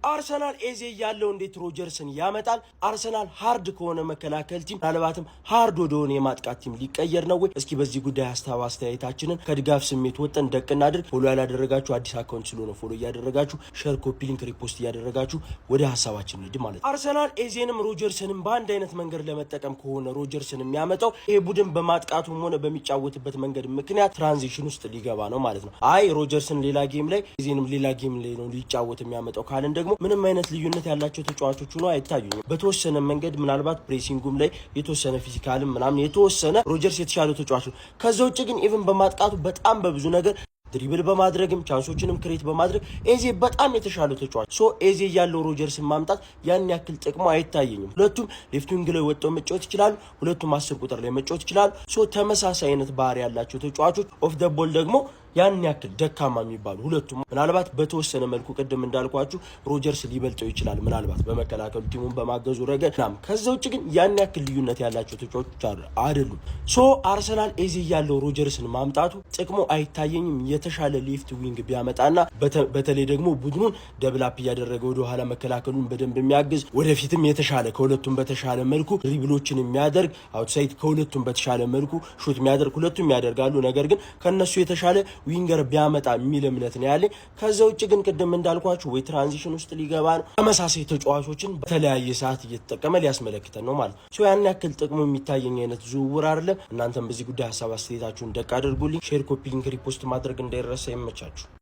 አርሰናል ኤዜ ያለው እንዴት ሮጀርስን ያመጣል? አርሰናል ሃርድ ከሆነ መከላከል ቲም ምናልባትም ሃርድ ወደሆነ የማጥቃት ቲም ሊቀየር ነው ወይ? እስኪ በዚህ ጉዳይ ሀሳብ አስተያየታችንን ከድጋፍ ስሜት ወጥተን ደቅና አድርግ። ፎሎ ያላደረጋችሁ አዲስ አካውንት ስለሆነ ፎሎ እያደረጋችሁ ሼር፣ ኮፒ ሊንክ፣ ሪፖስት እያደረጋችሁ ወደ ሀሳባችን ሂድ ማለት ነው። አርሰናል ኤዜንም ሮጀርስንም በአንድ አይነት መንገድ ለመጠቀም ከሆነ ሮጀርስን የሚያመጣው ይሄ ቡድን በማጥቃቱም ሆነ በሚጫወትበት መንገድ ምክንያት ትራንዚሽን ውስጥ ሊገባ ነው ማለት ነው። አይ ሮጀርስን ሌላ ጌም ላይ ኤዜንም ሌላ ጌም ላይ ነው ሊጫወት የሚያመጣው ካልን ደግሞ ምንም አይነት ልዩነት ያላቸው ተጫዋቾች ሆኖ አይታዩኝም። በተወሰነ መንገድ ምናልባት ፕሬሲንጉም ላይ የተወሰነ ፊዚካልም ምናምን የተወሰነ ሮጀርስ የተሻለ ተጫዋች ነው። ከዛ ውጭ ግን ኢቭን በማጥቃቱ በጣም በብዙ ነገር ድሪብል በማድረግም ቻንሶችንም ክሬት በማድረግ ኤዜ በጣም የተሻለ ተጫዋች ሶ ኤዜ ያለው ሮጀርስን ማምጣት ያን ያክል ጥቅሙ አይታየኝም። ሁለቱም ሌፍት ዊንግ ላይ ወጥተው መጫወት ይችላሉ። ሁለቱም 10 ቁጥር ላይ መጫወት ይችላሉ። ሶ ተመሳሳይ አይነት ባህሪ ያላቸው ተጫዋቾች ኦፍ ደ ቦል ደግሞ ያን ያክል ደካማ የሚባሉ ሁለቱም ምናልባት በተወሰነ መልኩ ቅድም እንዳልኳችሁ ሮጀርስ ሊበልጠው ይችላል ምናልባት በመከላከሉ ቲሙን በማገዙ ረገድ ናም። ከዛ ውጭ ግን ያን ያክል ልዩነት ያላቸው ተጫዋቾች አይደሉም። ሶ አርሰናል ኤዜ ያለው ሮጀርስን ማምጣቱ ጥቅሙ አይታየኝም። የተሻለ ሌፍት ዊንግ ቢያመጣና በተለይ ደግሞ ቡድኑን ደብላፕ እያደረገ ወደ ኋላ መከላከሉን በደንብ የሚያግዝ ወደፊትም የተሻለ ከሁለቱም በተሻለ መልኩ ድሪብሎችን የሚያደርግ አውትሳይድ ከሁለቱም በተሻለ መልኩ ሹት የሚያደርግ ሁለቱም ያደርጋሉ። ነገር ግን ከነሱ የተሻለ ዊንገር ቢያመጣ የሚል እምነት ነው ያለኝ። ከዛ ውጭ ግን ቅድም እንዳልኳችሁ ወይ ትራንዚሽን ውስጥ ሊገባ ነው ተመሳሳይ ተጫዋቾችን በተለያየ ሰዓት እየተጠቀመ ሊያስመለክተን ነው ማለት ነው። ያን ያክል ጥቅሙ የሚታየኝ አይነት ዝውውር አይደለም። እናንተም በዚህ ጉዳይ ሀሳብ አስተያየታችሁን ደቅ አድርጉልኝ። ሼር፣ ኮፒ ሊንክ፣ ሪፖስት ማድረግ እንዳይረሳ። ይመቻችሁ።